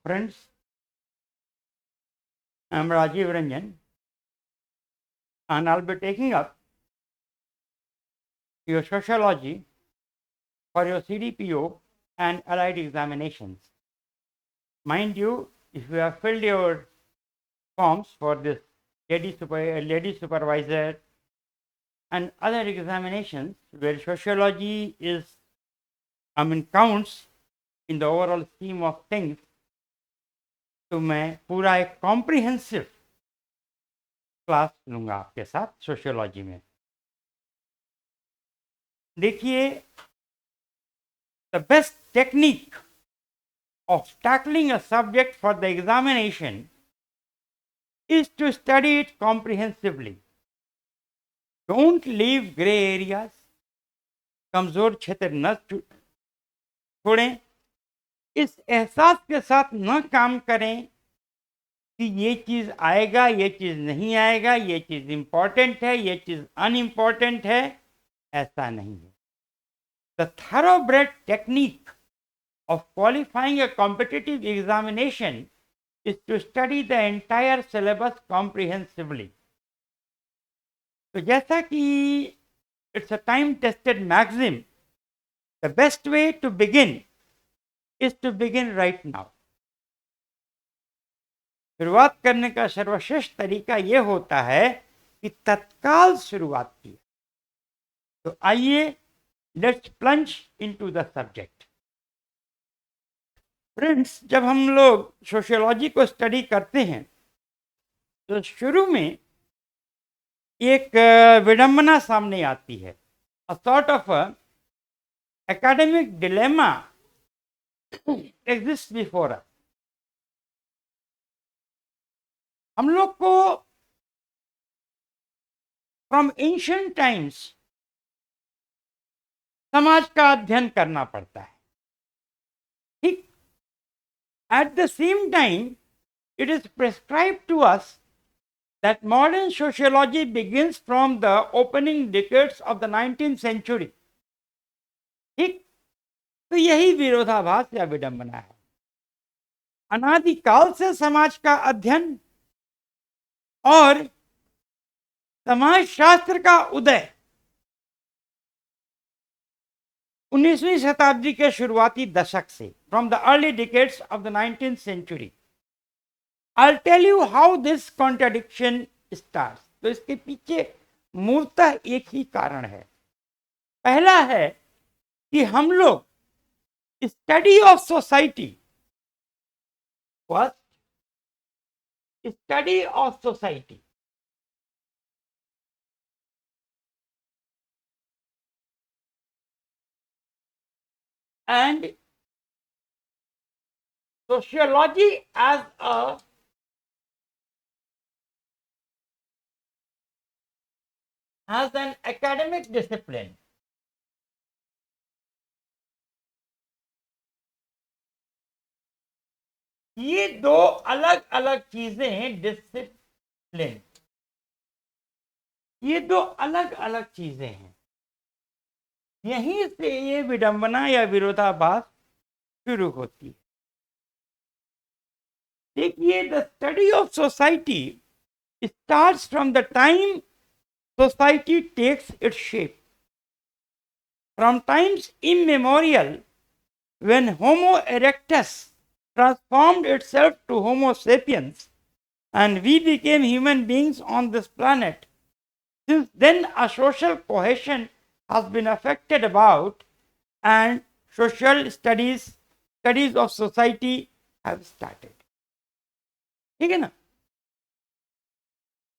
Friends, I am Rajiv Ranjan and I'll be taking up your sociology for your Cdpo and allied examinations. Mind you, if you have filled your forms for this lady supervisor and other examinations where sociology counts in the overall scheme of things, तो मैं पूरा एक comprehensive class लूंगा आपके साथ sociology में. देखिए, the best technique of tackling a subject for the examination is to study it comprehensively. Don't leave gray areas. कमजोर क्षेत्र न छोड़ें. इस एहसास के साथ न काम करें कि ये चीज आएगा, ये चीज नहीं आएगा, ये चीज इंपॉर्टेंट है, ये चीज अनइम्पॉर्टेंट है. ऐसा नहीं है. The thoroughbred technique of qualifying a competitive examination is to study the entire syllabus comprehensively. तो जैसा कि it's a time tested maxim, the best way to begin is to begin right now. शुरुआत करने का सर्वश्रेष्ठ तरीका यह होता है कि तत्काल शुरुआत की. तो आइए, let's plunge into the subject. Friends, जब हम लोग सोशियोलॉजी को स्टडी करते हैं तो शुरू में एक विडंबना सामने आती है. A sort of academic dilemma exist before us. हम लोग को फ्रॉम एंशिएंट टाइम्स समाज का अध्ययन करना पड़ता है. ठीक. At the same time it is prescribed to us that modern sociology begins from the opening decades of the 19th century. ठीक. तो यही विरोधाभास या विडंबना है. अनादिकाल से समाज का अध्ययन और समाज शास्त्र का उदय 19वीं शताब्दी के शुरुआती दशक से, from the early decades of the 19th century. I'll tell you how this contradiction starts. तो इसके पीछे मूलतः एक ही कारण है. पहला है कि हम लोग study of society, first study of society, and sociology as an academic discipline. ये दो अलग अलग चीजें हैं. डिसिप्लिन, ये दो अलग अलग चीजें हैं. यहीं से ये विडंबना या विरोधाभास शुरू होती है. देखिए, the study of society starts from the time society takes its shape. From times immemorial, when Homo erectus transformed itself to Homo sapiens and we became human beings on this planet, since then a social cohesion has been affected about and social studies of society have started. ठीक है ना.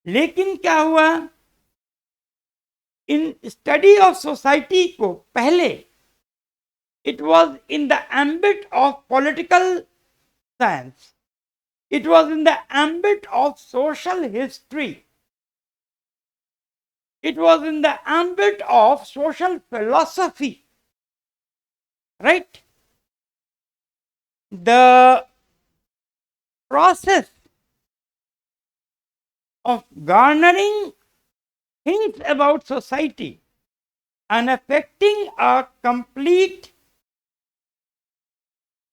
लेकिन क्या हुआ, in study of society को पहले it was in the ambit of political science, it was in the ambit of social history, it was in the ambit of social philosophy. Right. The process of garnering things about society and affecting a complete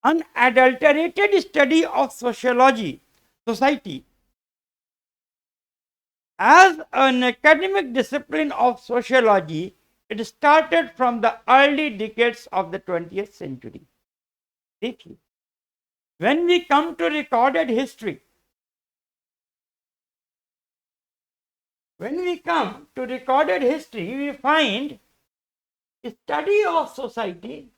unadulterated study of society as an academic discipline of sociology. It started from the early decades of the 20th century. देखिए, when we come to recorded history, we find study of society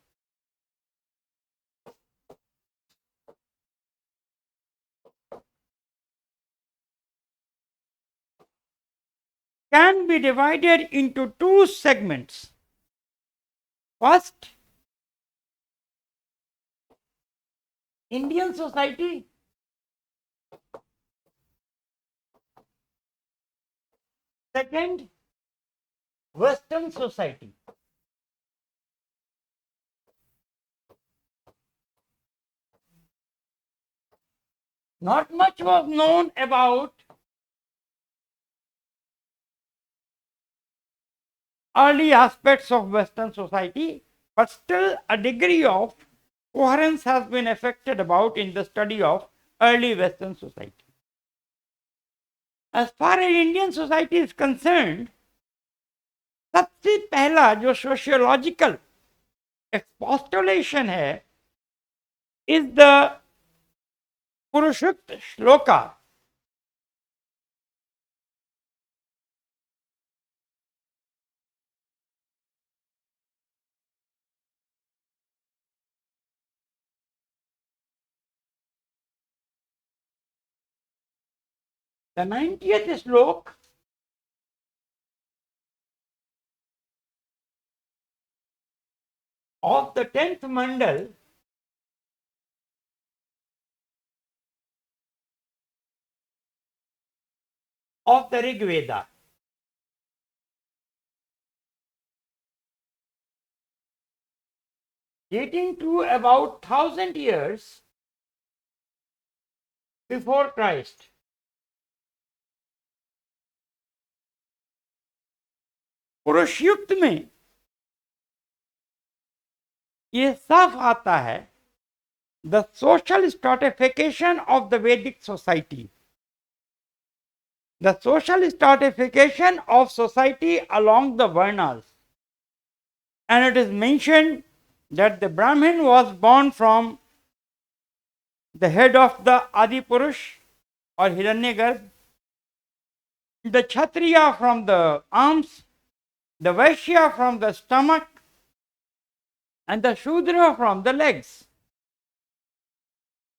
can be divided into two segments. First, Indian society. Second, Western society. Not much was known about early aspects of Western society, but still a degree of coherence has been effected about in the study of early Western society. As far as Indian society is concerned, सबसे पहला जो sociological expostulation है is the Purushokta shloka. The 90th श्लोक of the 10th mandal of the Rig Veda. Dating to about 1000 years before Christ. पुरुषयुक्त में ये साफ आता है the social stratification of the वैदिक society. The social stratification of society along the Varnas. And it is mentioned that the Brahmin was born from the head of the Adi Purush or Hiranyagarbha, the Kshatriya from the arms, the Vaishya from the stomach, and the Shudra from the legs.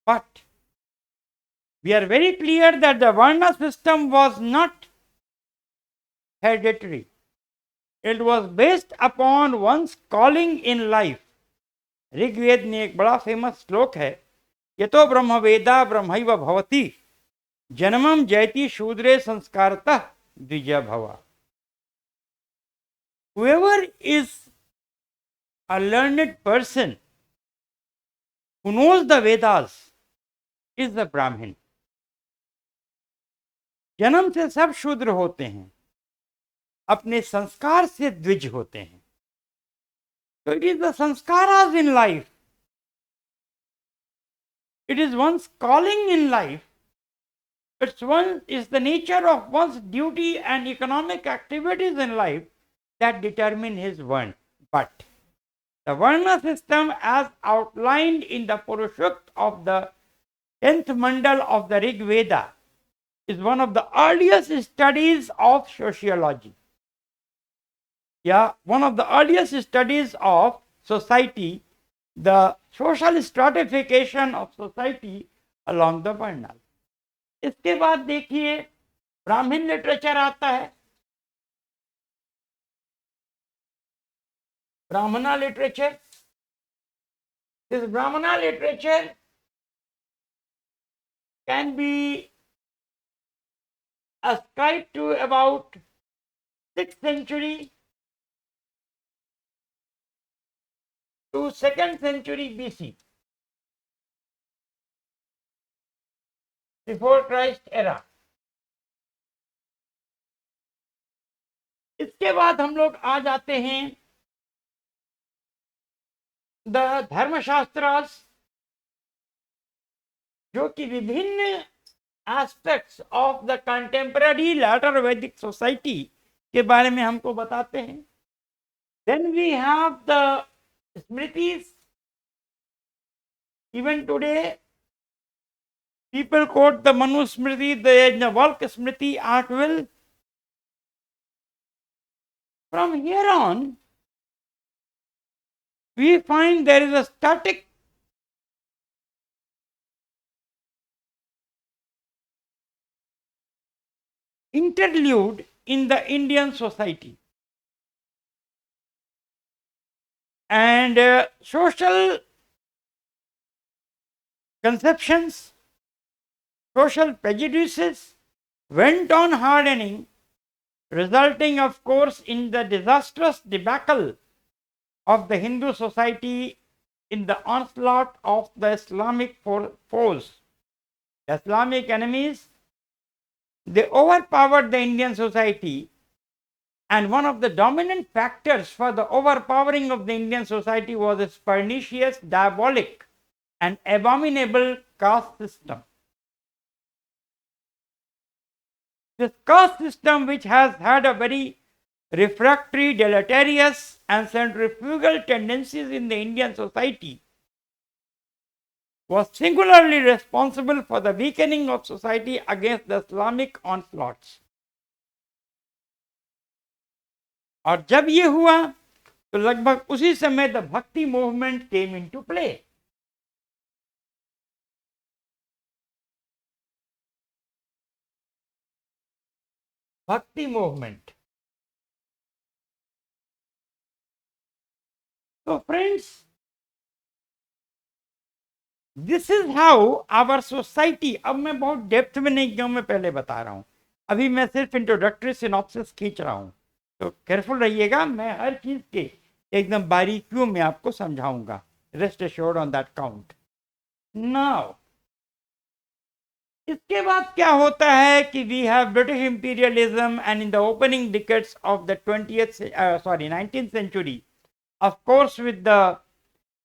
But we are very clear that the Varna system was not hereditary. It was based upon one's calling in life. Rigveda में एक बड़ा famous श्लोक है, यतो ब्रह्म वेदा ब्रह्मैव भवति जन्मम जयति शूद्रे संस्कारतः द्विजा भवा. Whoever is a learned person who knows the Vedas is the Brahmin. जन्म से सब शूद्र होते हैं, अपने संस्कार से द्विज होते हैं. So it is the sanskaras in life, it is one's calling in life, it's the nature of one's duty and economic activities in life that determine his varna. But the varna system as outlined in the Purushukta of the 10th mandal of the Rig Veda is one of the earliest studies of sociology. One of the earliest studies of society, the social stratification of society along the Varnas. इसके बाद देखिए ब्राह्मण literature आता है. Brahmana literature. This Brahmana literature can be ascribed to about 6th century to 2nd century BC, before Christ era. इसके बाद हम लोग आ जाते हैं द धर्मशास्त्रास जो कि विभिन्न aspects of the contemporary later Vedic society के बारे में हमको बताते हैं. Then we have the smritis. Even today people quote the Manu Smriti, the Valk Smriti at will. From here on, we find there is a static interlude in the Indian society. And social conceptions, social prejudices went on hardening, resulting, of course, in the disastrous debacle of the Hindu society in the onslaught of the Islamic foes. The Islamic enemies, they overpowered the Indian society, and one of the dominant factors for the overpowering of the Indian society was its pernicious, diabolic, and abominable caste system. This caste system, which has had a very refractory, deleterious, and centrifugal tendencies in the Indian society, was singularly responsible for the weakening of society against the Islamic onslaughts. और जब ये हुआ तो लगभग उसी समय the भक्ति movement came into play. Bhakti movement. So friends, this is how our society. अब मैं बहुत डेप्थ में नहीं गया, मैं पहले बता रहा हूं, अभी मैं सिर्फ इंट्रोडक्टरी सिनॉप्सिस खींच रहा हूं, तो केयरफुल रहिएगा, मैं हर चीज के एकदम बारीकियों में आपको समझाऊंगा. Rest assured on that count. Now इसके बाद क्या होता है कि we have British imperialism and in the opening decades of the 19th century, of course with the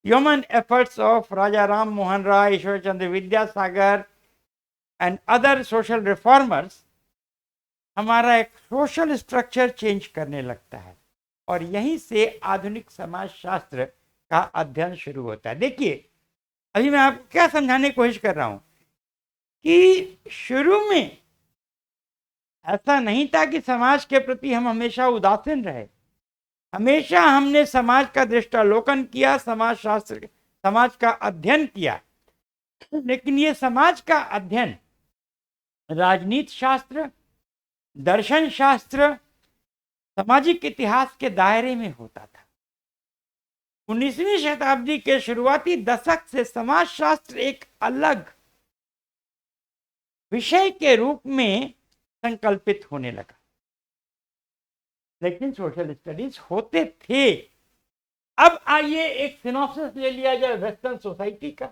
human efforts of Raja Ram Mohan Rai, Ishwar Chandra Vidyasagar and other social reformers, हमारा एक social structure change करने लगता है और यहीं से आधुनिक समाज शास्त्र का अध्ययन शुरू होता है. देखिए अभी मैं आपको क्या समझाने की कोशिश कर रहा हूं कि शुरू में ऐसा नहीं था कि समाज के प्रति हम हमेशा उदासीन रहे. हमेशा हमने समाज का दृष्टालोकन किया, समाज शास्त्र, समाज का अध्ययन किया, लेकिन ये समाज का अध्ययन राजनीति शास्त्र, दर्शन शास्त्र, सामाजिक इतिहास के दायरे में होता था. 19वीं शताब्दी के शुरुआती दशक से समाज शास्त्र एक अलग विषय के रूप में संकल्पित होने लगा, लेकिन सोशल स्टडीज होते थे. अब आइए एक सिनॉप्सिस ले लिया जाए वेस्टर्न सोसाइटी का.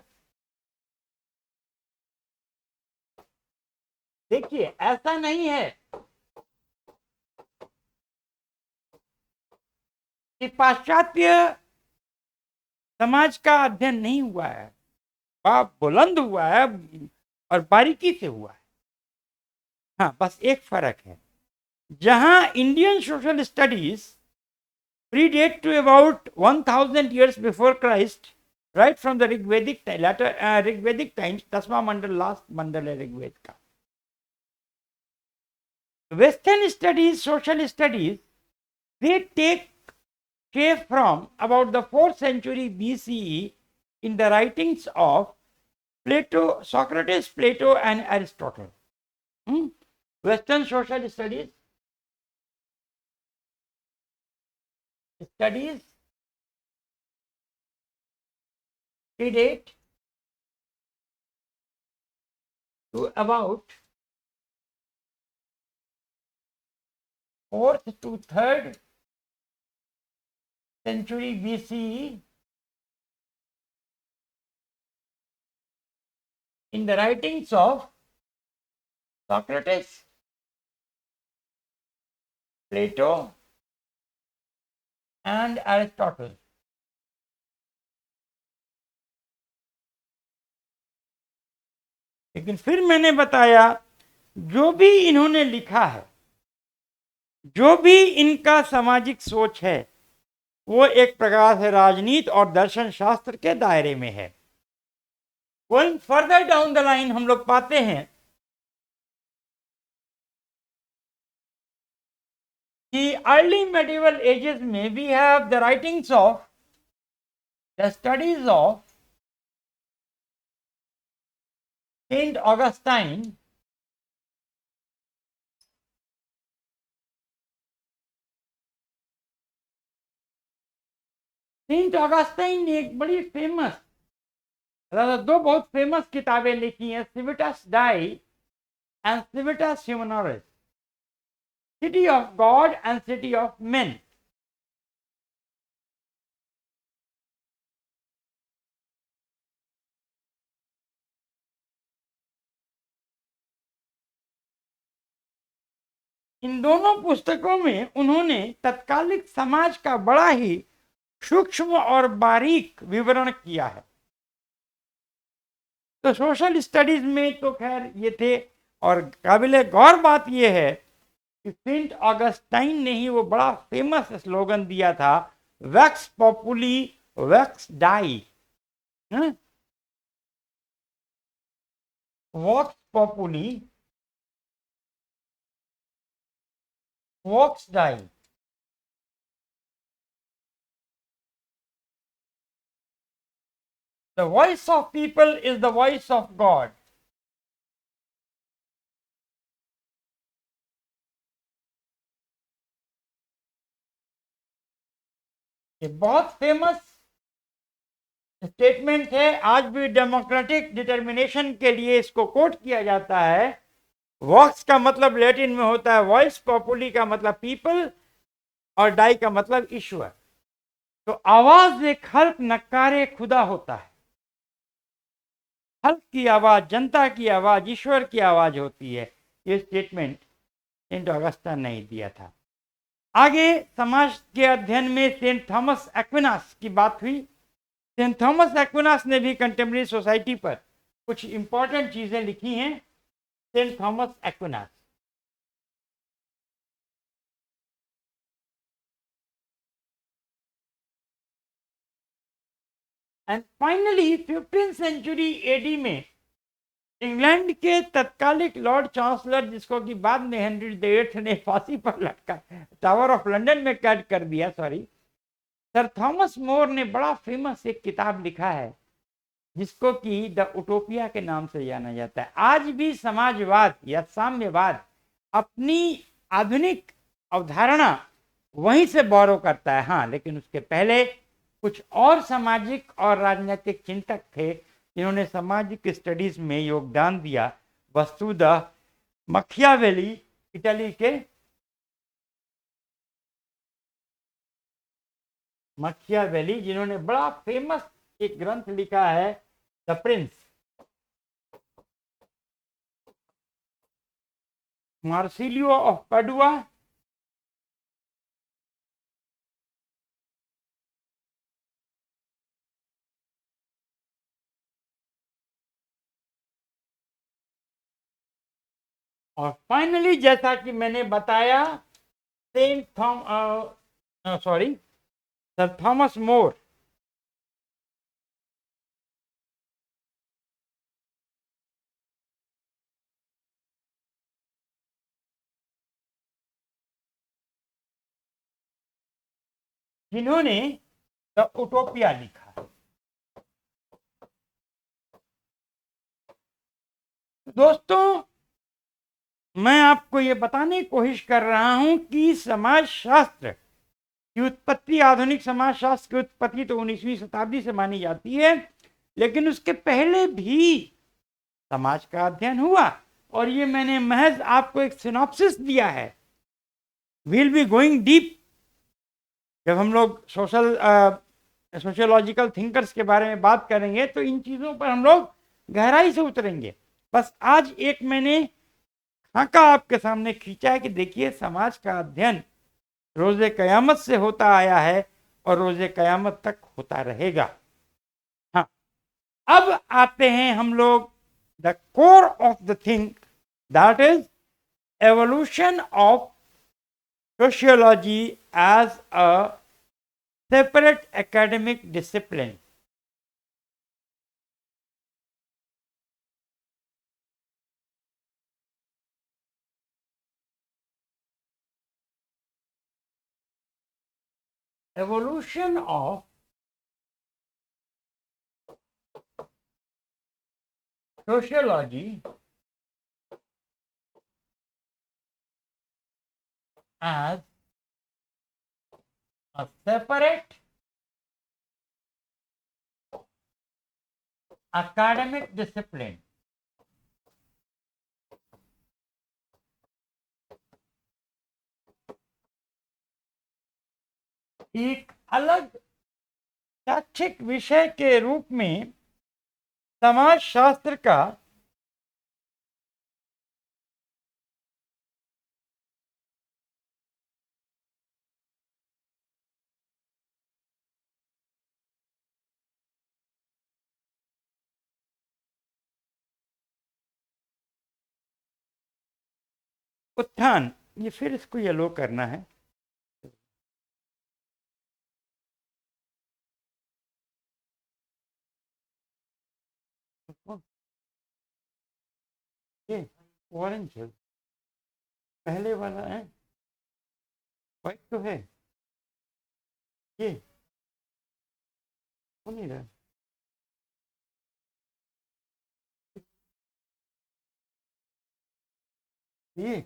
देखिए ऐसा नहीं है कि पाश्चात्य समाज का अध्ययन नहीं हुआ है, वह बुलंद हुआ है और बारीकी से हुआ है. हाँ, बस एक फर्क है, जहां Indian social studies predate to about 1000 years before Christ, right from the Rigvedic times, 10वां मंडल, लास्ट मंडल है ऋग्वेद का. Western studies, social studies, they take shape from about the 4th century BCE in the writings of Plato, Socrates, Plato and Aristotle. Western social studies predate to about 4th to 3rd century BCE in the writings of Socrates, Plato and Aristotle. लेकिन फिर मैंने बताया जो भी इन्होंने लिखा है, जो भी इनका सामाजिक सोच है, वो एक प्रकार से राजनीति और दर्शन शास्त्र के दायरे में है। Going further down the line हम लोग पाते हैं कि अर्ली मेडिवल एजेस में we have the writings of the studies of Saint Augustine, Saint Augustine ने एक बड़ी फेमस, दो बहुत फेमस किताबें लिखी हैं, Civitas Dei and Civitas Humanoris, city of God and city of men. इन दोनों पुस्तकों में उन्होंने तत्कालिक समाज का बड़ा ही सूक्ष्म और बारीक विवरण किया है। तो सोशल स्टडीज में तो खैर ये थे, और काबिले गौर बात यह है कि सेंट ऑगस्टाइन ने ही वो बड़ा फेमस स्लोगन दिया था, vox populi vox dei. Vox populi vox dei. The voice of people is the voice of God. ये बहुत फेमस स्टेटमेंट है, आज भी डेमोक्रेटिक डिटर्मिनेशन के लिए इसको कोट किया जाता है। वॉक्स का मतलब लैटिन में होता है वॉइस, पॉपुली का मतलब पीपल, और डाई का मतलब ईश्वर। तो आवाज एक हल्क नक्कारे खुदा होता है, हल्क की आवाज, जनता की आवाज, ईश्वर की आवाज होती है। ये स्टेटमेंट सेंट ऑगस्टाइन ने दिया था। आगे समाज के अध्ययन में सेंट थॉमस एक्विनास की बात हुई। सेंट थॉमस एक्विनास ने भी कंटेम्परेरी सोसाइटी पर कुछ इंपॉर्टेंट चीजें लिखी हैं। Saint Thomas Aquinas and finally 15th century AD में इंग्लैंड के तत्कालिक लॉर्ड चांसलर, जिसको कि बाद में हेनरी VIII ने फांसी पर लटका, टावर ऑफ लंदन में कैद कर दिया, सॉरी, सर थॉमस मोर ने बड़ा फेमस एक किताब लिखा है जिसको कि द उटोपिया के नाम से जाना जाता है। आज भी समाजवाद या साम्यवाद अपनी आधुनिक अवधारणा वहीं से बोरो करता है। हाँ, लेकिन उसके पहले कुछ और सामाजिक और राजनीतिक चिंतक थे जिन्होंने सामाजिक स्टडीज में योगदान दिया। वस्तुतः मखियावेली, इटली के मखियावेली, जिन्होंने बड़ा फेमस एक ग्रंथ लिखा है the Prince, Marsilio of Padua, और फाइनली जैसा कि मैंने बताया Saint sorry sir Thomas More, जिन्होंने द उटोपिया लिखा। दोस्तों, मैं आपको ये बताने की कोशिश कर रहा हूं कि समाज शास्त्र की उत्पत्ति, आधुनिक समाज शास्त्र की उत्पत्ति तो 19वीं शताब्दी से मानी जाती है, लेकिन उसके पहले भी समाज का अध्ययन हुआ। और ये मैंने महज आपको एक सिनॉप्सिस दिया है। विल बी गोइंग डीप जब हम लोग सोशियोलॉजिकल थिंकर्स के बारे में बात करेंगे तो इन चीज़ों पर हम लोग गहराई से उतरेंगे। बस आज एक मैंने खाका आपके सामने खींचा है कि देखिए समाज का अध्ययन रोज़े क़यामत से होता आया है और रोज़े क़यामत तक होता रहेगा। हाँ, अब आते हैं हम लोग the core of the thing, that is evolution of sociology as a separate academic discipline. Evolution of sociology as a separate academic discipline. एक अलग शैक्षिक विषय के रूप में समाजशास्त्र का उत्थान, ये फिर इसको येलो करना है, ये ऑरेंज है, पहले वाला है व्हाइट तो है, ये हो नहीं रहा, ये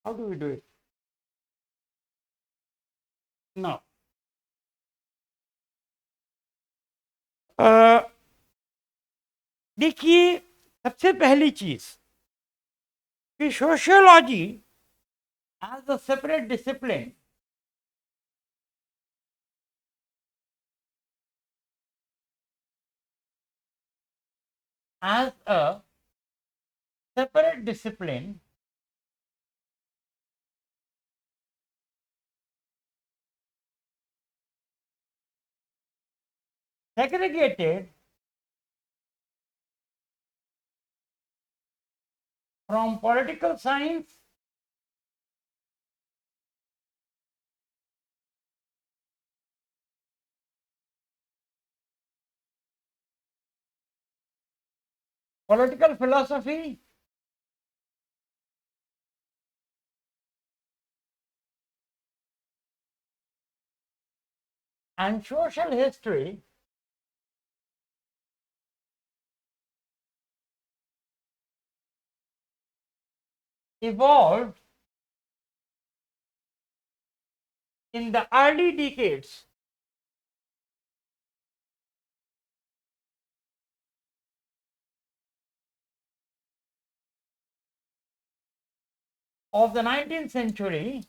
how do we do it now? देखिए, सबसे पहली चीज कि sociology as a separate discipline as a separate discipline segregated from political science, political philosophy, and social history evolved in the early decades of the 19th century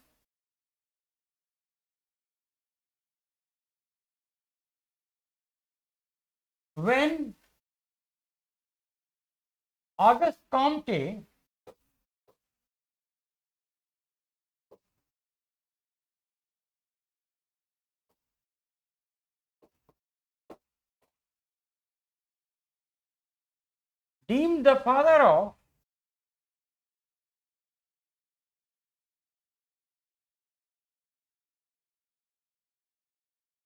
when Auguste Comte deemed the father of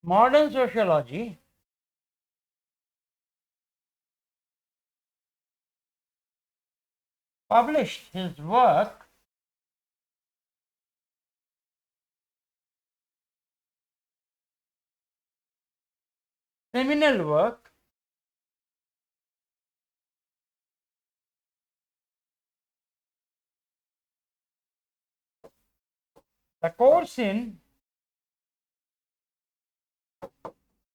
modern sociology, published his work seminal work the course in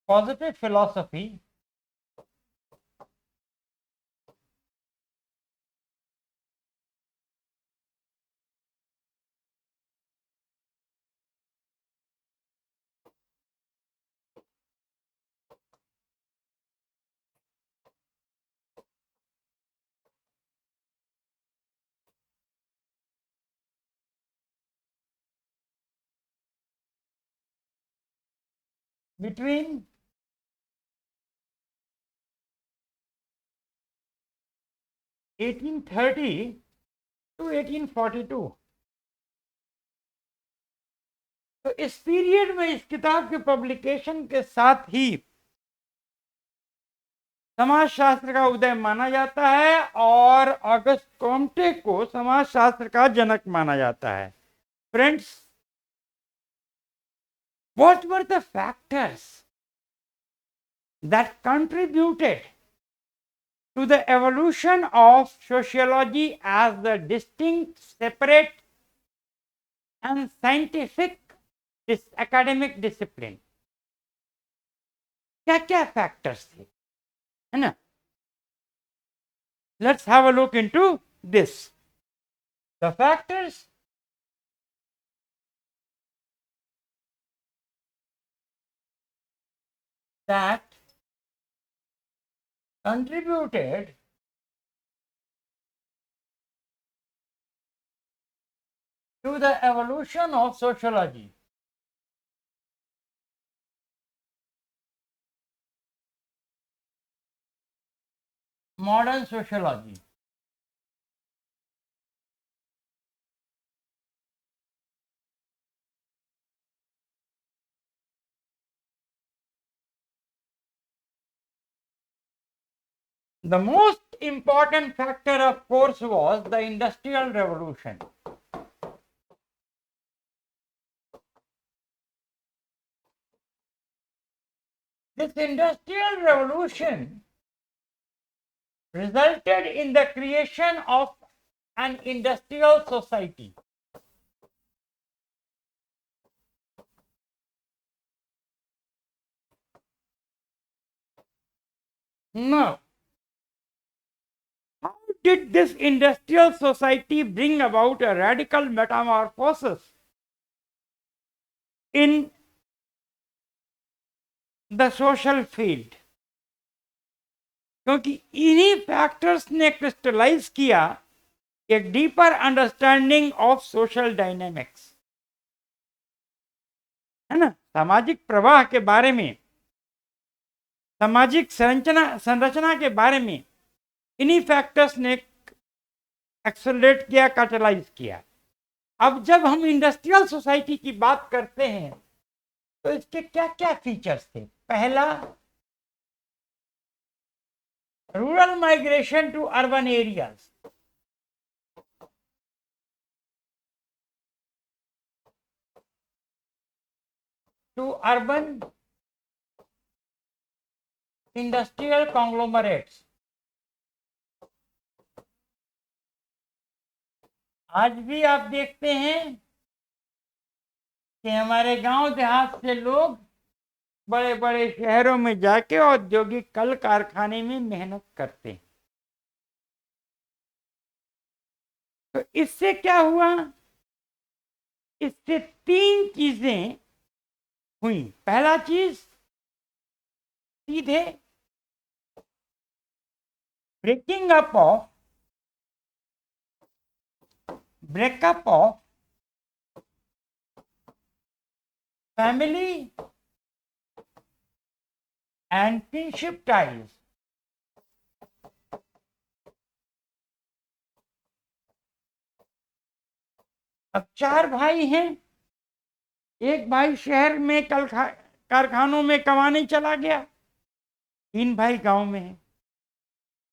positive philosophy between 1830 to 1842। तो इस period में इस किताब के publication के साथ ही समाजशास्त्र का उदय माना जाता है और ऑगस्ट कॉम्टे को समाजशास्त्र का जनक माना जाता है। Friends, what were the factors that contributed to the evolution of sociology as the distinct, separate and scientific academic discipline? क्या क्या फैक्टर्स थे, है ना? Let's have a look into this. The factors that contributed to the evolution of sociology. Modern sociology. The most important factor, of course, was the Industrial Revolution. This Industrial Revolution resulted in the creation of an industrial society. Now, how did this industrial society bring about a radical metamorphosis in the social field? क्योंकि इन्हीं factors ने crystallise किया एक deeper understanding of social dynamics, है ना? सामाजिक प्रवाह के बारे में, सामाजिक संरचना के बारे में इन्हीं फैक्टर्स ने एक्सेलरेट किया, कैटलाइज किया। अब जब हम इंडस्ट्रियल सोसाइटी की बात करते हैं तो इसके क्या क्या फीचर्स थे? पहला, rural migration to urban areas. To urban industrial conglomerates. आज भी आप देखते हैं कि हमारे गांव देहात से लोग बड़े बड़े शहरों में जाके औद्योगिक कल कारखाने में मेहनत करते हैं। तो इससे क्या हुआ? इससे तीन चीजें हुई। पहला चीज, सीधे breakup of family and kinship ties. अब चार भाई हैं, एक भाई शहर में कारखानों में कमाने चला गया, तीन भाई गांव में हैं।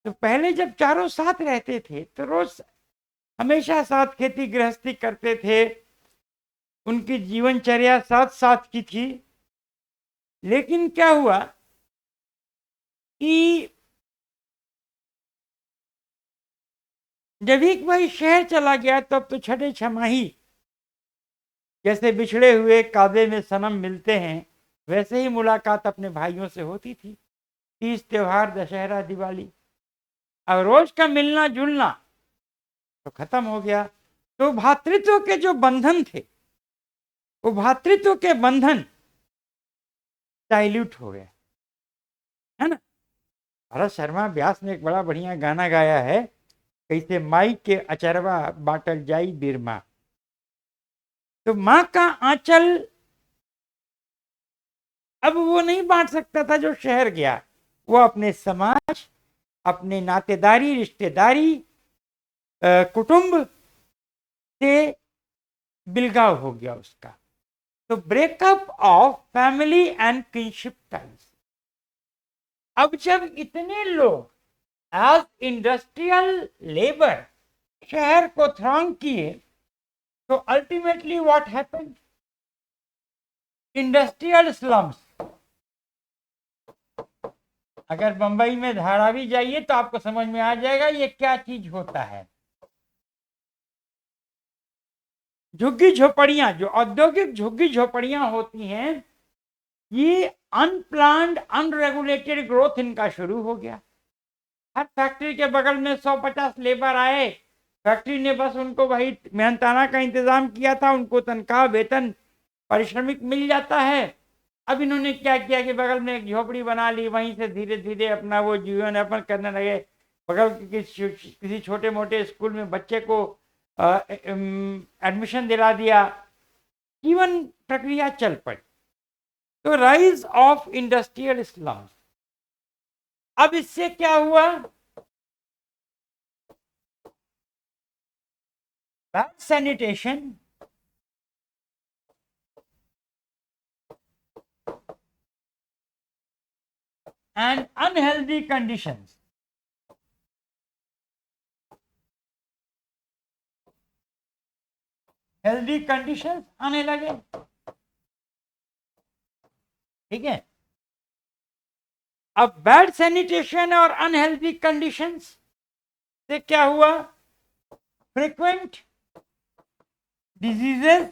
तो पहले जब चारों साथ रहते थे तो रोज हमेशा साथ खेती गृहस्थी करते थे, उनकी जीवनचर्या साथ साथ की थी। लेकिन क्या हुआ कि जब एक भाई शहर चला गया तब तो छठे छमाही जैसे बिछड़े हुए कादे में सनम मिलते हैं वैसे ही मुलाकात अपने भाइयों से होती थी। तीज त्योहार, दशहरा, दिवाली, अब रोज का मिलना जुलना तो खत्म हो गया। तो भातृत्व के जो बंधन थे वो भातृत्व के बंधन डाइल्यूट हो गए, है ना? भरत शर्मा व्यास ने एक बड़ा बढ़िया गाना गाया है, कैसे माई के अचरवा बाटल जाई बिरमा। तो माँ का आंचल अब वो नहीं बांट सकता था जो शहर गया, वो अपने समाज, अपने नातेदारी, रिश्तेदारी, कुटुंब से बिलगाव हो गया उसका। तो breakup of family and kinship ties. अब जब इतने लोग एज इंडस्ट्रियल लेबर शहर को थ्रॉन्ग किए, तो ultimately what happened? Industrial slums. अगर बंबई में धारावी जाइए तो आपको समझ में आ जाएगा ये क्या चीज होता है। झुग्गी झोपड़ियां, जो औद्योगिक झुग्गी झोपड़ियां होती हैं, ये अनप्लान्ड अनरेगुलेटेड ग्रोथ इनका शुरू हो गया। हर फैक्ट्री के बगल में 150 लेबर आए, फैक्ट्री ने बस उनको वही मेहनताना का इंतजाम किया था, उनको तनख्वाह वेतन पारिश्रमिक मिल जाता है। अब इन्होंने क्या किया कि बगल में एक झोपड़ी बना ली, वहीं से धीरे धीरे अपना वो जीवन यापन करने लगे। बगल के किसी छोटे मोटे स्कूल में बच्चे को एडमिशन दिला दिया, जीवन प्रक्रिया चल पड़ी। तो राइज ऑफ इंडस्ट्रियल स्लम्स। अब इससे क्या हुआ? Bad sanitation, and unhealthy conditions. Healthy conditions आने लगे, ठीक है। अब बैड सैनिटेशन और अनहेल्दी कंडीशंस से क्या हुआ? फ्रीक्वेंट डिजीजेस,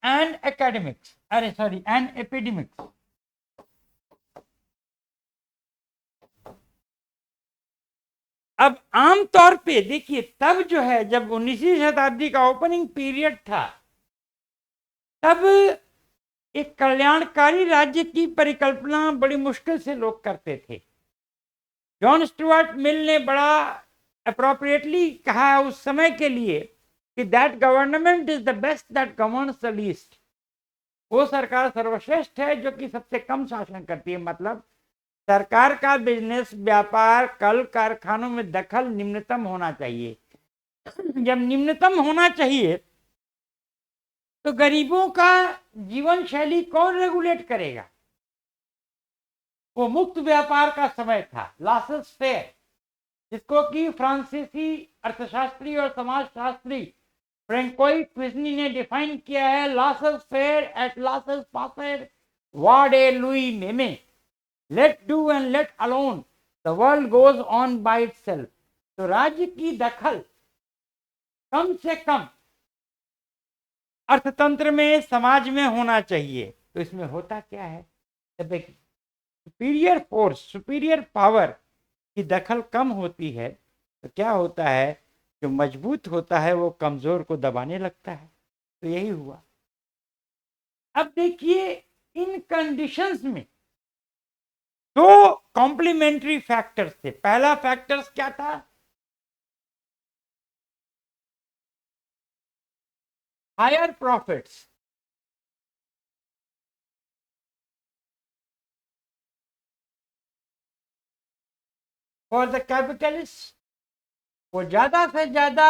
एंड एकेडमिक्स, अरे सॉरी, एंड एपिडेमिक्स। अब आमतौर पे देखिए, तब जो है जब 19वीं शताब्दी का ओपनिंग पीरियड था, तब एक कल्याणकारी राज्य की परिकल्पना बड़ी मुश्किल से लोग करते थे। जॉन स्टुअर्ट मिल ने बड़ा अप्रोप्रिएटली कहा उस समय के लिए कि that government is the best that governs the least. वो सरकार सर्वश्रेष्ठ है जो कि सबसे कम शासन करती है। मतलब सरकार का बिजनेस, व्यापार, कल कारखानों में दखल निम्नतम होना चाहिए। जब निम्नतम होना चाहिए तो गरीबों का जीवन शैली कौन रेगुलेट करेगा? वो मुक्त व्यापार का समय था, लासेस फेयर, जिसको कि फ्रांसीसी अर्थशास्त्री और समाजशास्त्री फ्रेंकोई क्विजनी ने डिफाइन किया है, लासेस फेयर एट लासेस पासेर वाडे Louis meme, let do and let alone, the world goes on by itself. तो राज्य की दखल कम से कम अर्थतंत्र में, समाज में होना चाहिए। तो इसमें होता क्या है? सुपीरियर फोर्स, सुपीरियर पावर की दखल कम होती है तो क्या होता है? जो मजबूत होता है वो कमजोर को दबाने लगता है। तो यही हुआ। अब देखिए, इन कंडीशंस में दो कॉम्प्लीमेंट्री फैक्टर्स थे। पहला फैक्टर्स क्या था? Higher profits, for the capitalist. वो ज्यादा से ज्यादा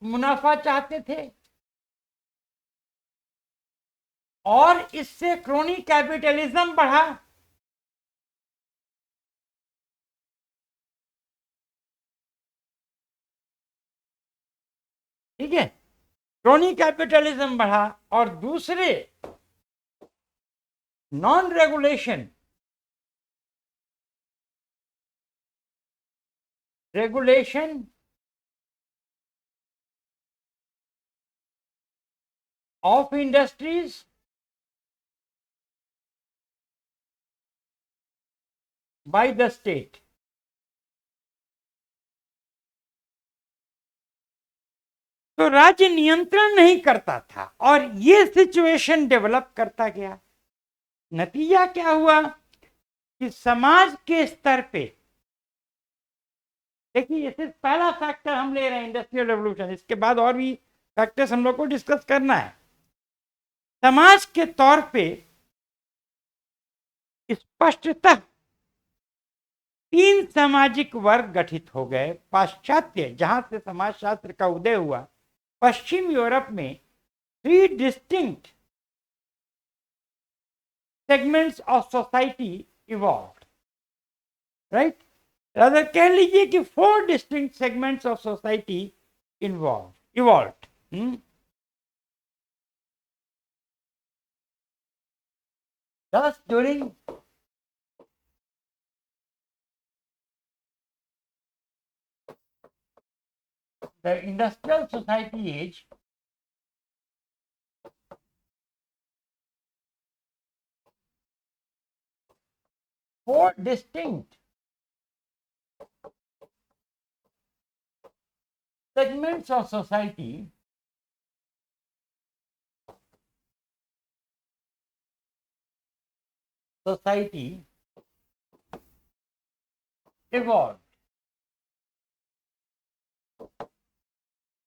मुनाफा चाहते थे और इससे क्रोनी कैपिटलिज्म बढ़ा। ठीक है, क्रोनी कैपिटलिज्म बढ़ा। और दूसरे, non regulation, regulation of industries by the state. तो राज्य नियंत्रण नहीं करता था और ये सिचुएशन डेवलप करता गया। नतीजा क्या हुआ कि समाज के स्तर पे, देखिए ये सिर्फ पहला फैक्टर हम ले रहे हैं, इंडस्ट्रियल रेवोल्यूशन। इसके बाद और भी फैक्टर्स हम लोग को डिस्कस करना है। समाज के तौर पे स्पष्टतः 3 सामाजिक वर्ग गठित हो गए। पाश्चात्य, जहां से समाजशास्त्र का उदय हुआ, पश्चिम यूरोप में 3 distinct segments of society evolved, right. Rather कह लीजिए कि 4 distinct segments of society evolved. Thus, during the industrial society age, four distinct segments of society evolved.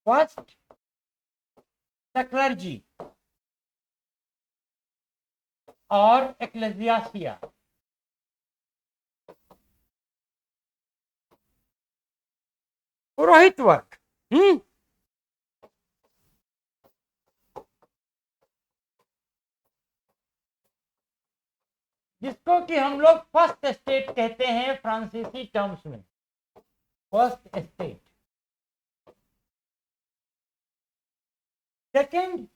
First, the clergy or ecclesia, पुरोहित वर्ग, जिसको कि हम लोग फर्स्ट स्टेट कहते हैं फ्रांसीसी टर्म्स में, first state. Second,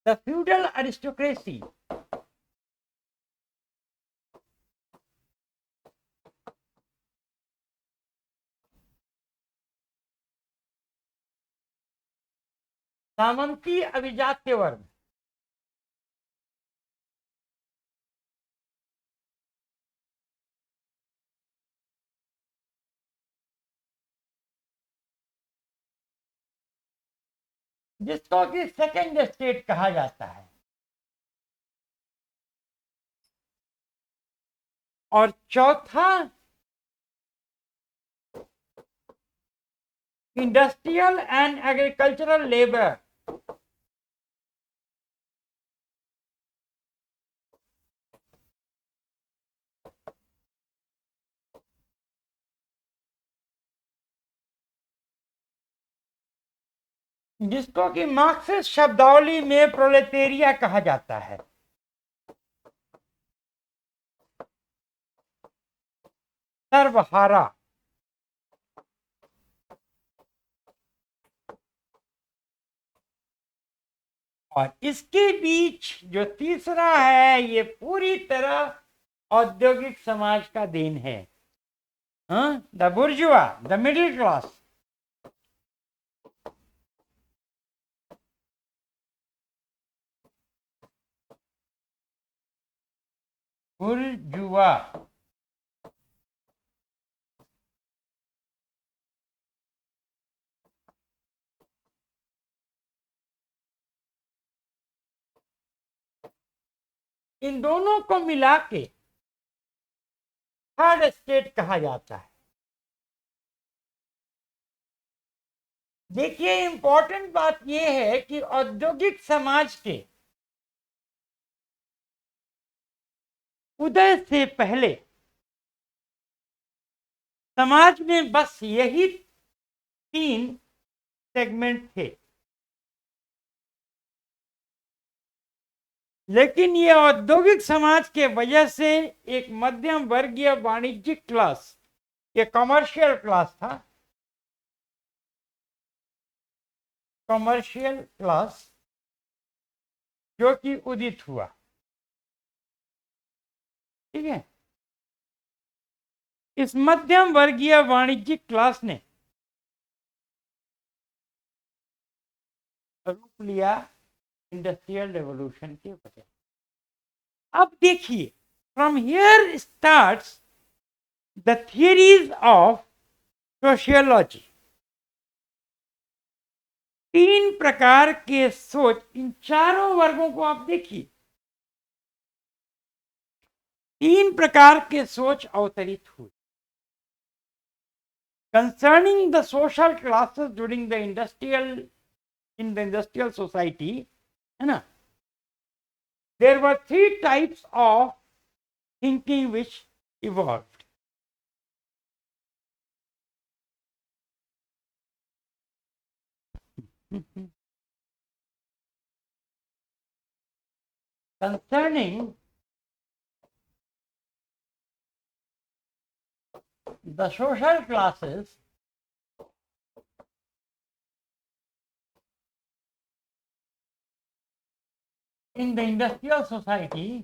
the feudal aristocracy, सामंती अभिजात्य वर्ग। जिसको कि सेकेंड स्टेट कहा जाता है। और चौथा, इंडस्ट्रियल एंड एग्रीकल्चरल लेबर, जिसको कि मार्क्सिस्ट शब्दावली में प्रोलेटेरिया कहा जाता है। सर्वहारा। और इसके बीच जो तीसरा है, ये पूरी तरह औद्योगिक समाज का देन है। The bourgeois, the middle class. Bourgeois इन दोनों को मिला के थर्ड स्टेट कहा जाता है। देखिए, इंपॉर्टेंट बात यह है कि औद्योगिक समाज के उदय से पहले समाज में बस यही 3 सेगमेंट थे। लेकिन ये औद्योगिक समाज के वजह से एक मध्यम वर्गीय वाणिज्यिक क्लास, ये कमर्शियल क्लास था, कमर्शियल क्लास जो कि उदित हुआ। ठीक है। इस मध्यम वर्गीय वाणिज्यिक क्लास ने रूप लिया इंडस्ट्रियल रेवोल्यूशन के वजह। अब देखिए, from here starts the theories of sociology. 3 प्रकार के सोच, इन चारों वर्गों को आप देखिए, 3 प्रकार के सोच अवतरित हुए। concerning the social classes during the industrial society, है ना, there were three types of thinking which evolved. Concerning the social classes in the industrial society,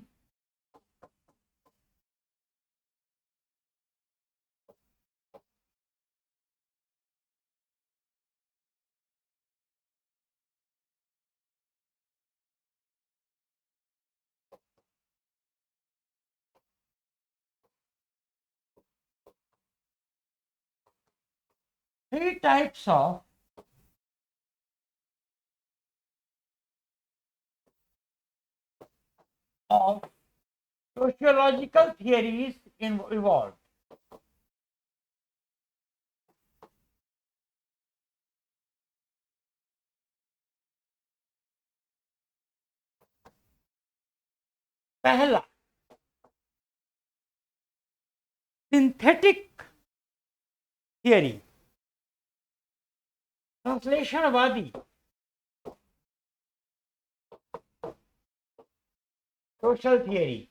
three types of sociological theories evolved. पहला, सिंथेटिक थियरी, संश्लेषणवादी social theory.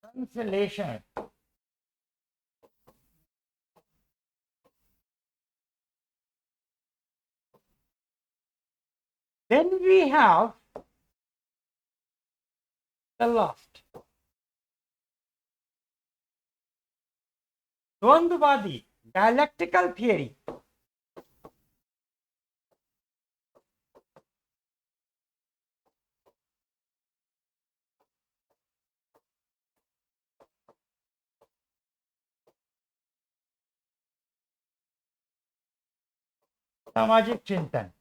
संश्लेषण, then we have the last, द्वंद्ववादी dialectical theory. सामाजिक चिंतन,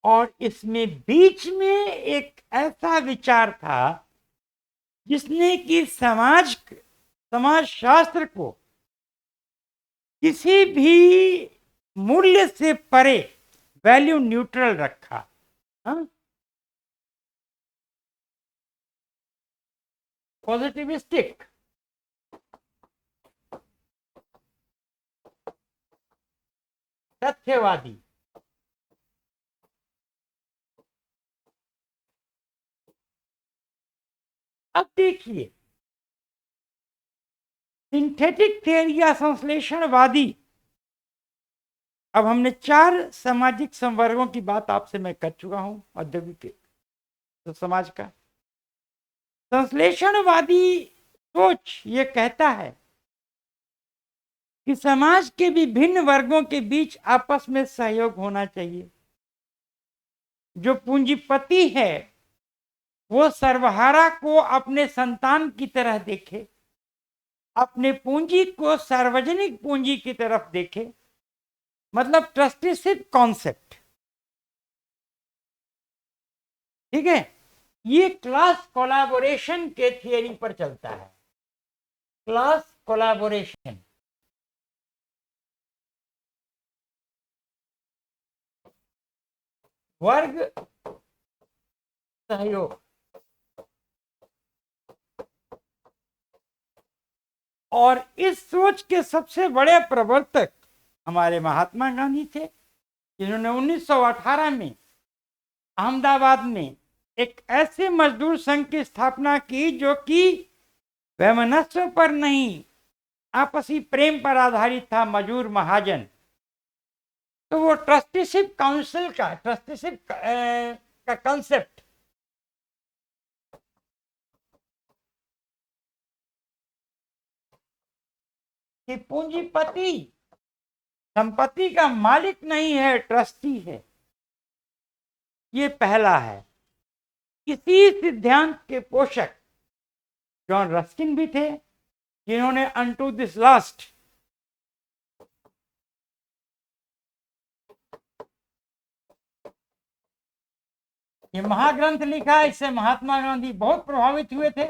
और इसमें बीच में एक ऐसा विचार था जिसने कि समाज शास्त्र को किसी भी मूल्य से परे वैल्यू न्यूट्रल रखा। पॉजिटिविस्टिक, तथ्यवादी। अब देखिए, सिंथेटिक थियरी या संश्लेषणवादी, अब हमने 4 सामाजिक संवर्गों की बात आपसे मैं कर चुका हूं औद्योगिक तो समाज का। संश्लेषणवादी सोच ये कहता है कि समाज के विभिन्न वर्गों के बीच आपस में सहयोग होना चाहिए। जो पूंजीपति है वो सर्वहारा को अपने संतान की तरह देखे, अपने पूंजी को सार्वजनिक पूंजी की तरफ देखे, मतलब ट्रस्टीशिप कॉन्सेप्ट। ठीक है, ये क्लास कोलैबोरेशन के थियरी पर चलता है। क्लास कोलैबोरेशन, वर्ग सहयोग। और इस सोच के सबसे बड़े प्रवर्तक हमारे महात्मा गांधी थे, जिन्होंने 1918 में अहमदाबाद में एक ऐसे मजदूर संघ की स्थापना की जो कि वैमनस्य पर नहीं, आपसी प्रेम पर आधारित था, मजदूर महाजन। तो वो ट्रस्टीशिप काउंसिल का, ट्रस्टीशिप का कंसेप्ट कि पूंजीपति संपत्ति का मालिक नहीं है, ट्रस्टी है, ये पहला है। इसी सिद्धांत के पोषक जॉन रस्किन भी थे जिन्होंने अनटू दिस लास्ट ये महाग्रंथ लिखा। इससे महात्मा गांधी बहुत प्रभावित हुए थे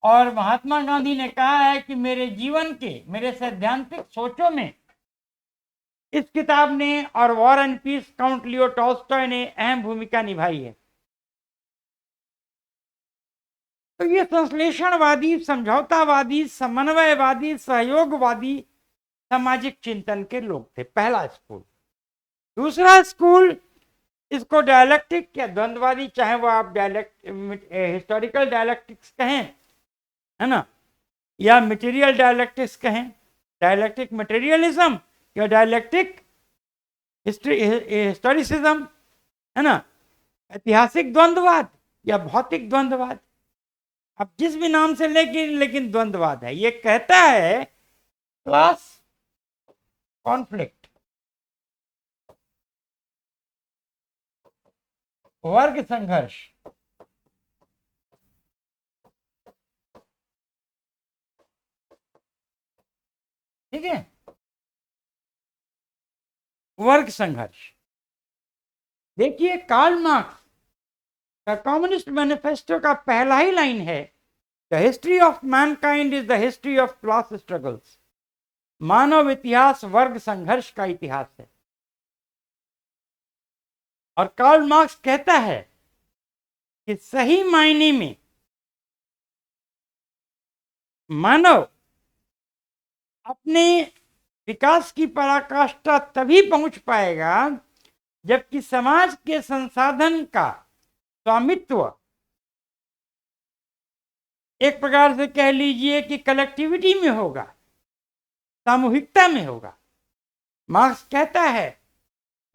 और महात्मा गांधी ने कहा है कि मेरे जीवन के, मेरे सैद्धांतिक सोचों में इस किताब ने और War and Peace Count Leo Tolstoy ने अहम भूमिका निभाई है। तो ये संश्लेषणवादी, समझौतावादी, समन्वयवादी, सहयोगवादी सामाजिक चिंतन के लोग थे, पहला स्कूल। दूसरा स्कूल, इसको डायलेक्टिक या द्वंद्ववादी, चाहे वो आप हिस्टोरिकल डायलेक्टिक्स कहें, है ना, या मटेरियल डायलेक्टिक्स कहें, डायलेक्टिक मटेरियलिज्म या डायलेक्टिक हिस्टोरिसिज्म, है ना, ऐतिहासिक द्वंद्ववाद या भौतिक द्वंद्ववाद, अब जिस भी नाम से लेकिन द्वंद्ववाद है। ये कहता है क्लास कॉन्फ्लिक्ट, वर्ग संघर्ष, ठीक है, वर्ग संघर्ष। देखिए कार्ल मार्क्स का कम्युनिस्ट मैनिफेस्टो का पहला ही लाइन है, the history of mankind is the history of class struggles. मानव इतिहास वर्ग संघर्ष का इतिहास है। और कार्ल मार्क्स कहता है कि सही मायने में मानव अपने विकास की पराकाष्ठा तभी पहुंच पाएगा जबकि समाज के संसाधन का स्वामित्व एक प्रकार से कह लीजिए कि कलेक्टिविटी में होगा, सामूहिकता में होगा। मार्क्स कहता है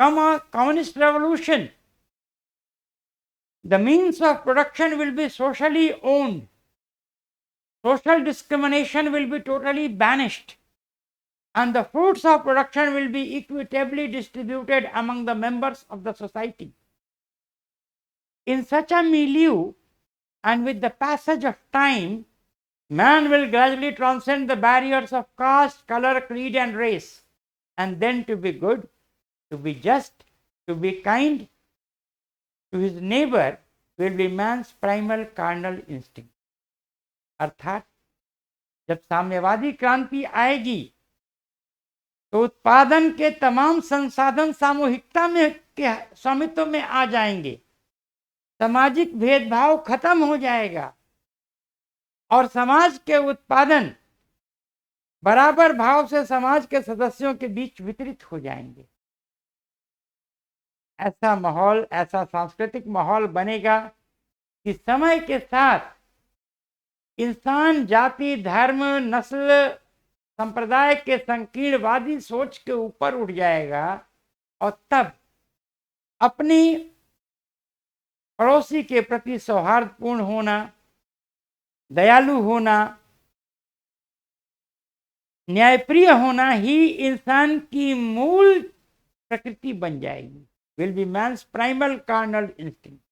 communist revolution, the means of production will be socially owned, social discrimination will be totally banished, and the fruits of production will be equitably distributed among the members of the society. In such a milieu, and with the passage of time, man will gradually transcend the barriers of caste, color, creed, and race, and then to be good, to be just, to be kind to his neighbor will be man's primal carnal instinct. अर्थात जब साम्यवादी क्रांति आएगी तो उत्पादन के तमाम संसाधन सामूहिकता में के स्वामित्व में आ जाएंगे, सामाजिक भेदभाव खत्म हो जाएगा और समाज के उत्पादन बराबर भाव से समाज के सदस्यों के बीच वितरित हो जाएंगे। ऐसा माहौल, ऐसा सांस्कृतिक माहौल बनेगा कि समय के साथ इंसान जाति, धर्म, नस्ल, संप्रदाय के संकीर्णवादी सोच के ऊपर उठ जाएगा और तब अपनी पड़ोसी के प्रति सौहार्दपूर्ण होना, दयालु होना, न्यायप्रिय होना ही इंसान की मूल प्रकृति बन जाएगी। Will be man's primal carnal instinct.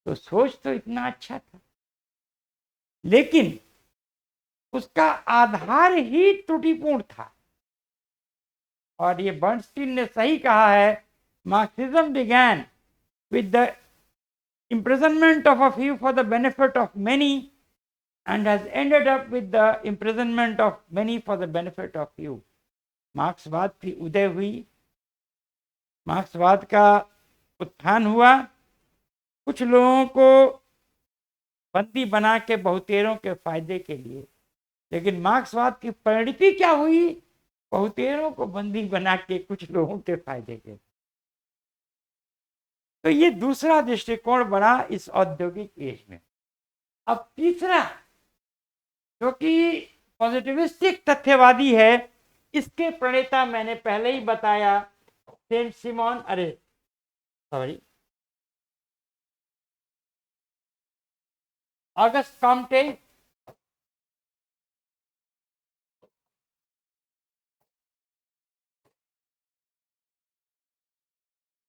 तो सोच तो इतना अच्छा था, लेकिन उसका आधार ही त्रुटिपूर्ण था। और ये बर्नस्टीन ने सही कहा है, Marxism began with the imprisonment of a few for the benefit of many and has ended up with the imprisonment of many for the benefit of few. मार्क्सवाद की उदय हुई, मार्क्सवाद का उत्थान हुआ, कुछ लोगों को बंदी बना के बहुतेरों के फायदे के लिए, लेकिन मार्क्सवाद की परिणति क्या हुई? बहुतेरों को बंदी बना के कुछ लोगों के फायदे के। तो ये दूसरा दृष्टिकोण बना इस औद्योगिक एज में। अब तीसरा, जो कि पॉजिटिविस्टिक तथ्यवादी है, इसके प्रणेता मैंने पहले ही बताया, सेंट सिमोन, ऑगस्ट कॉम्टे,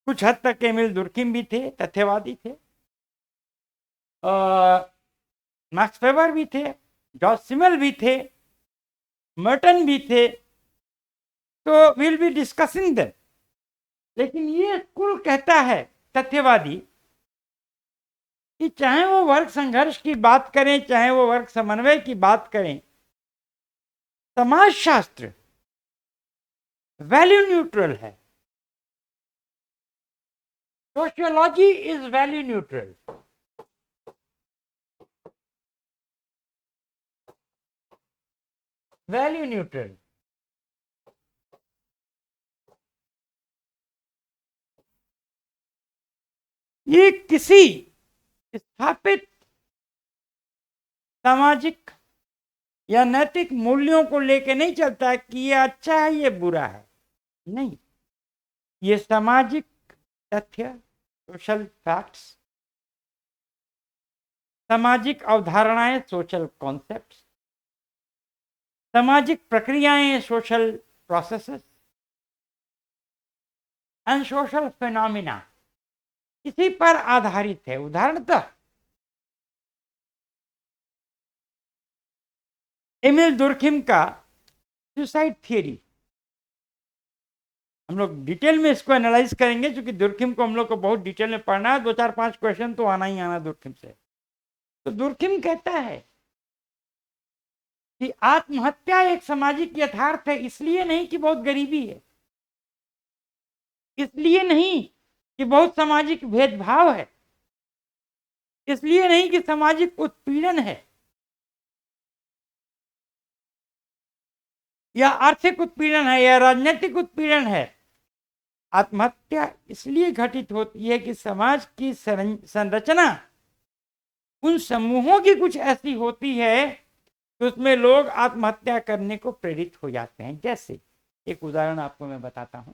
कुछ हद तक एमिल दुर्किम भी थे, तथ्यवादी थे। मैक्स वेबर भी थे, जॉर्ज सिमल भी थे, मर्टन भी थे, तो विल बी डिस्कसिंग देम। लेकिन ये स्कूल कहता है, तथ्यवादी, कि चाहे वो वर्ग संघर्ष की बात करें, चाहे वो वर्ग समन्वय की बात करें, समाजशास्त्र वैल्यू न्यूट्रल है। Sociology is value neutral. Value neutral. ये किसी स्थापित सामाजिक या नैतिक मूल्यों को लेकर नहीं चलता है कि ये अच्छा है ये बुरा है, नहीं। ये सामाजिक तथ्य, सोशल फैक्ट्स, सामाजिक अवधारणाएं, सोशल कॉन्सेप्ट्स, सामाजिक प्रक्रियाएं, social processes and social phenomena, इसी पर आधारित है। उदाहरणतः एमिल दुर्खिम का सुसाइड थियरी, हम लोग डिटेल में इसको एनालाइज करेंगे, क्योंकि दुर्खिम को हम लोग को बहुत डिटेल में पढ़ना है। 2 4 5 क्वेश्चन तो आना ही आना दुर्खिम से। तो दुर्खिम कहता है कि आत्महत्या एक सामाजिक यथार्थ है, इसलिए नहीं कि बहुत गरीबी है, इसलिए नहीं कि बहुत सामाजिक भेदभाव है, इसलिए नहीं कि सामाजिक उत्पीड़न है या आर्थिक उत्पीड़न है या राजनीतिक उत्पीड़न है। आत्महत्या इसलिए घटित होती है कि समाज की संरचना उन समूहों की कुछ ऐसी होती है कि उसमें लोग आत्महत्या करने को प्रेरित हो जाते हैं। जैसे एक उदाहरण आपको मैं बताता हूं।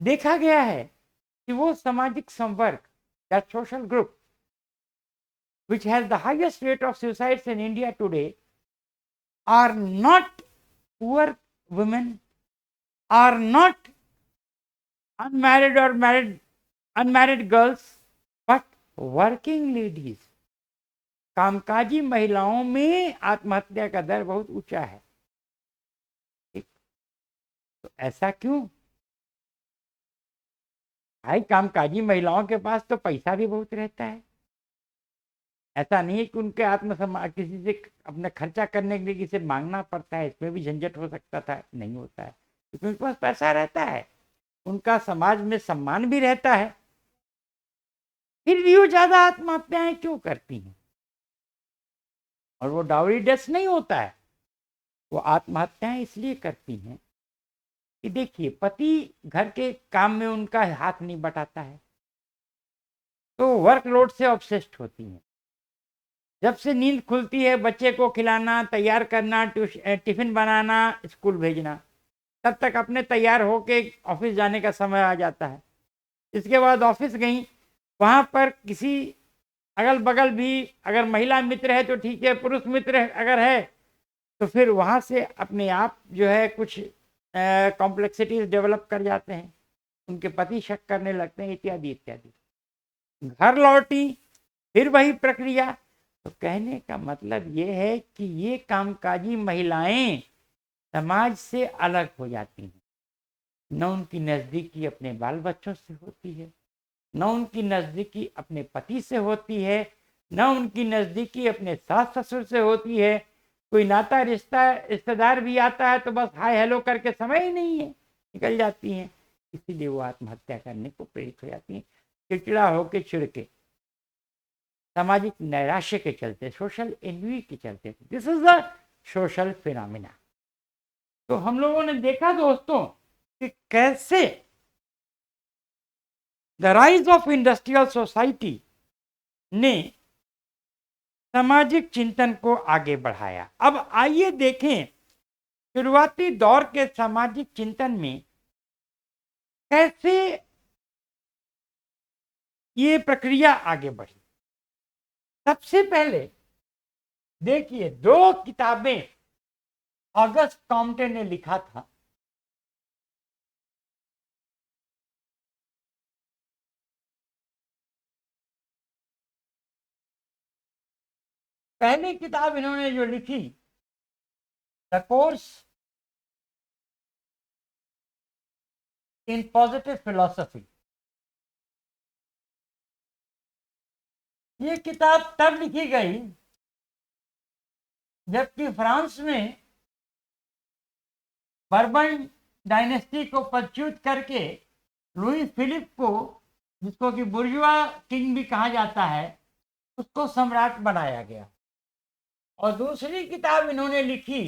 देखा गया है कि वो सामाजिक संवर्ग, that social group which has the highest rate of suicides in India today are not poor women, are not unmarried or unmarried girls, but working ladies। कामकाजी महिलाओं में आत्महत्या का दर बहुत ऊंचा है। तो ऐसा क्यों? भाई कामकाजी महिलाओं के पास तो पैसा भी बहुत रहता है। ऐसा नहीं है कि उनके आत्मसम्मान किसी से अपना खर्चा करने के लिए किसी से मांगना पड़ता है, इसमें भी झंझट हो सकता था, नहीं होता है, क्योंकि उनके पास पैसा रहता है, उनका समाज में सम्मान भी रहता है। फिर भी वो ज्यादा आत्महत्याएं क्यों करती हैं? और वो डाउरी डेथ नहीं होता है, वो आत्महत्याएं इसलिए करती हैं कि देखिए, पति घर के काम में उनका हाथ नहीं बटाता है, तो वर्कलोड से ऑब्सेस्ड होती हैं। जब से नींद खुलती है, बच्चे को खिलाना, तैयार करना, टिफिन बनाना, स्कूल भेजना, तब तक अपने तैयार होके ऑफिस जाने का समय आ जाता है। इसके बाद ऑफिस गई, वहां पर किसी अगल बगल भी अगर महिला मित्र है तो ठीक है, पुरुष मित्र अगर है तो फिर वहां से अपने आप जो है कुछ कॉम्प्लेक्सिटीज डेवलप कर जाते हैं, उनके पति शक करने लगते हैं, इत्यादि इत्यादि। घर लौटी, फिर वही प्रक्रिया। तो कहने का मतलब ये है कि ये कामकाजी महिलाएं समाज से अलग हो जाती हैं। न उनकी नजदीकी अपने बाल बच्चों से होती है, न उनकी नजदीकी अपने पति से होती है, न उनकी नजदीकी अपने सास ससुर से होती है। कोई नाता रिश्तेदार भी आता है तो बस हाय हेलो करके समय ही नहीं है, निकल जाती हैं। इसीलिए वो आत्महत्या करने को प्रेरित हो जाती हैं, चिड़चिड़ा होकर छिड़के, सामाजिक नैराश्य के चलते, सोशल एनवी के चलते। This is the social phenomena. तो हम लोगों ने देखा दोस्तों कि कैसे the rise of industrial society ने सामाजिक चिंतन को आगे बढ़ाया। अब आइए देखें शुरुआती दौर के सामाजिक चिंतन में कैसे ये प्रक्रिया आगे बढ़ी। सबसे पहले देखिए, 2 किताबें ऑगस्ट कॉम्टे ने लिखा था। पहली किताब इन्होंने जो लिखी, the course in positive philosophy, ये किताब तब लिखी गई जबकि फ्रांस में बर्बन डायनेस्टी को पदच्युत करके लुई फिलिप को, जिसको कि बुर्जुआ किंग भी कहा जाता है, उसको सम्राट बनाया गया। और दूसरी किताब इन्होंने लिखी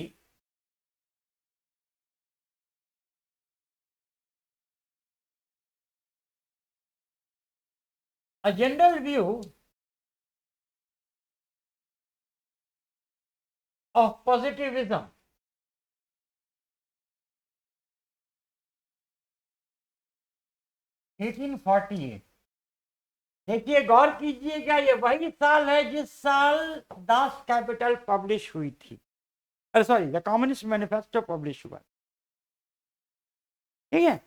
a general view of positivism, 1848। देखिए, गौर कीजिएगा, ये वही साल है जिस साल दास कैपिटल पब्लिश हुई थी, अरे sorry, the communist manifesto publish हुआ। ठीक है।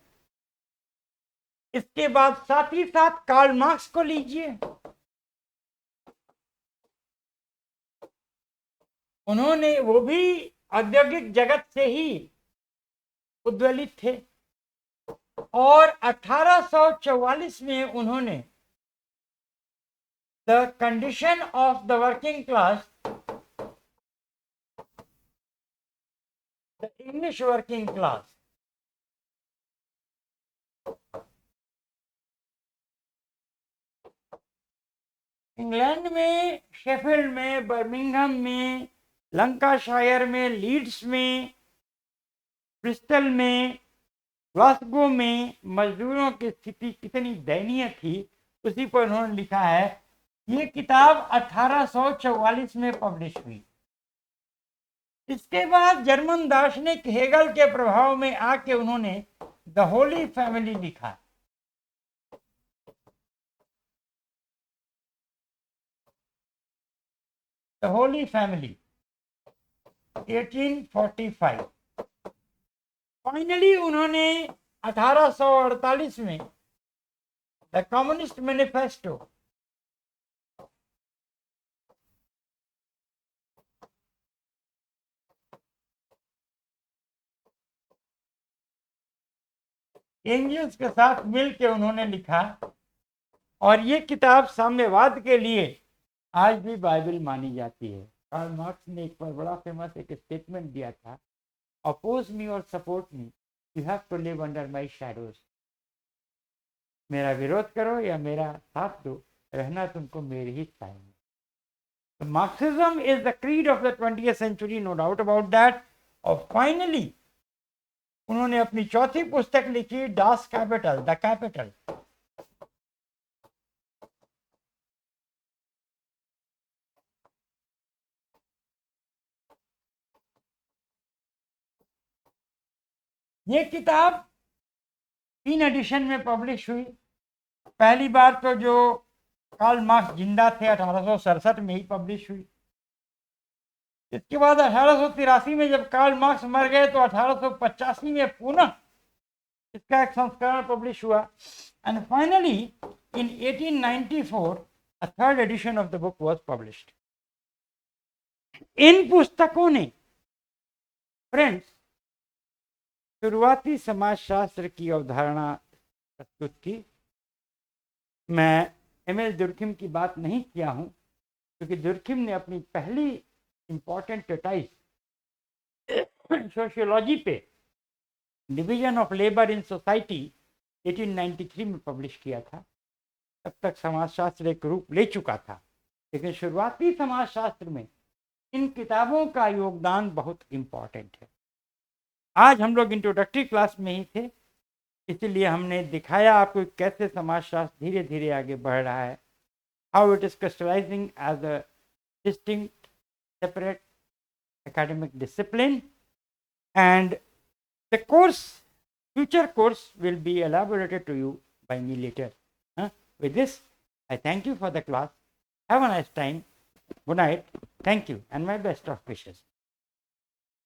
इसके बाद साथ ही साथ कार्ल मार्क्स को लीजिए, उन्होंने, वो भी औद्योगिक जगत से ही उद्वेलित थे, और 1844 में उन्होंने the condition of the working class, the English working class, England में, शेफील्ड में, बर्मिंघम में, लंकाशायर में, लीड्स में, ब्रिस्टल में, ग्लासगो में मजदूरों की स्थिति कितनी दयनीय थी, उसी पर उन्होंने लिखा है। ये किताब 1844 में पब्लिश हुई। इसके बाद जर्मन दार्शनिक हेगल के प्रभाव में आके उन्होंने द होली फैमिली लिखा। The Holi family 1845। फाइनली उन्होंने 1848 में द कम्युनिस्ट मैनिफेस्टो, एंगल्स के साथ मिलकर उन्होंने लिखा। और ये किताब साम्यवाद के लिए आज भी बाइबल मानी जाती है। कार्ल मार्क्स ने एक बार बड़ा फेमस एक स्टेटमेंट दिया था, अपोज मी और support me, you have to live under my shadows. मेरा विरोध करो या मेरा साथ दो, रहना तुमको मेरे ही छाए में। Marxism is the creed of the 20th century, no doubt about that. और फाइनली उन्होंने अपनी चौथी पुस्तक लिखी, डास कैपिटल, द कैपिटल। ये किताब 3 एडिशन में पब्लिश हुई। पहली बार तो जो कार्ल मार्क्स जिंदा थे 1867 में ही पब्लिश हुई। इसके बाद 1883 में जब कार्ल मार्क्स मर गए तो 1885 में पुनः इसका एक संस्करण पब्लिश हुआ। And finally in 1894 a third edition of the book was published. इन पुस्तकों ने फ्रेंड्स शुरुआती समाजशास्त्र की अवधारणा प्रस्तुत की। मैं एमएल दुर्खिम की बात नहीं किया हूं, क्योंकि दुर्खिम ने अपनी पहली इंपॉर्टेंट ट्रीटाइज सोशियोलॉजी पे, division of labour in society, 1893 में पब्लिश किया था। तब तक समाजशास्त्र एक रूप ले चुका था, लेकिन शुरुआती समाजशास्त्र में इन किताबों का योगदान बहुत इंपॉर्टेंट है। आज हम लोग इंट्रोडक्टरी क्लास में ही थे, इसलिए हमने दिखाया आपको कैसे समाजशास्त्र धीरे धीरे आगे बढ़ रहा है, how it is crystallising as a distinct separate academic discipline, and the course, future course will be elaborated to you by me later. With this, I thank you for the class. Have a nice time. Good night. Thank you and my best of wishes.